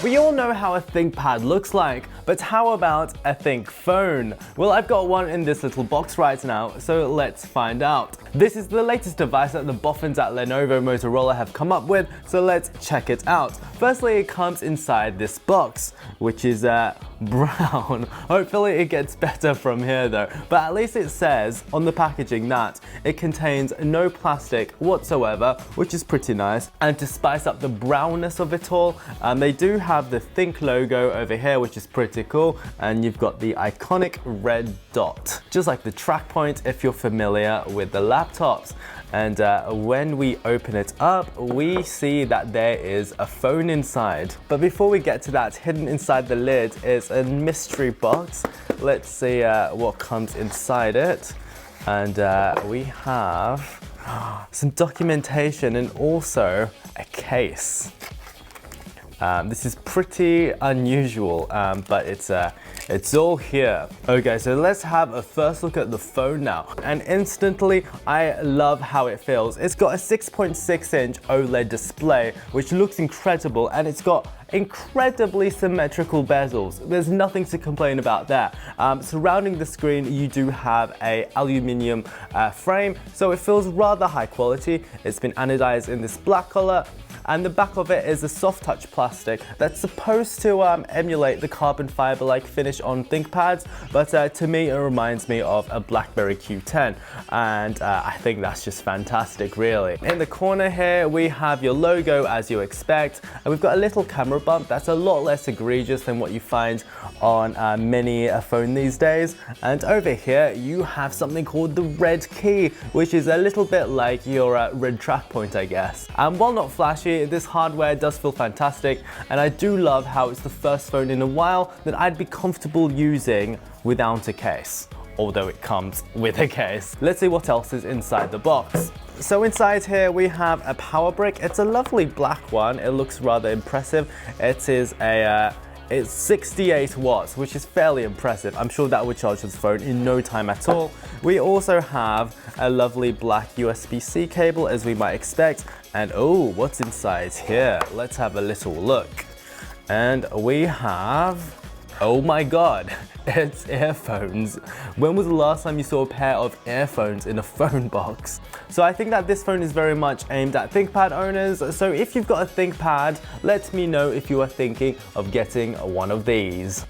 We all know how a ThinkPad looks like, but how about a ThinkPhone? Well, I've got one in this little box right now, so let's find out. This is the latest device that the boffins at Lenovo Motorola have come up with, so let's check it out. Firstly, it comes inside this box, which is brown. Hopefully it gets better from here though, but at least it says on the packaging that it contains no plastic whatsoever, which is pretty nice. And to spice up the brownness of it all, they do have the Think logo over here, which is pretty cool, and you've got the iconic red dot, just like the track point if you're familiar with the laptops. And when we open it up, we see that there is a phone inside. But before we get to that, hidden inside the lid is a mystery box. Let's see what comes inside it. And we have some documentation and also a case. This is pretty unusual, but it's all here. Okay, so let's have a first look at the phone now. And instantly, I love how it feels. It's got a 6.6-inch OLED display, which looks incredible, and it's got incredibly symmetrical bezels. There's nothing to complain about there. Surrounding the screen, you do have a aluminium frame, so it feels rather high quality. It's been anodized in this black color. And the back of it is a soft touch plastic that's supposed to emulate the carbon fiber-like finish on ThinkPads, but to me it reminds me of a BlackBerry Q10, and I think that's just fantastic really. In the corner here we have your logo as you expect, and we've got a little camera bump that's a lot less egregious than what you find on many a phone these days. And over here you have something called the red key, which is a little bit like your red track point, I guess. And while not flashy, this hardware does feel fantastic, and I do love how it's the first phone in a while that I'd be comfortable using without a case, although it comes with a case. Let's see what else is inside the box. So inside here we have a power brick. It's a lovely black one. It looks rather impressive. It is it's 68 watts, which is fairly impressive. I'm sure that would charge this phone in no time at all. We also have a lovely black USB-C cable, as we might expect. And oh, what's inside here? Let's have a little look. And we have, oh my God, it's earphones. When was the last time you saw a pair of earphones in a phone box? So I think that this phone is very much aimed at ThinkPad owners. So if you've got a ThinkPad, let me know if you are thinking of getting one of these.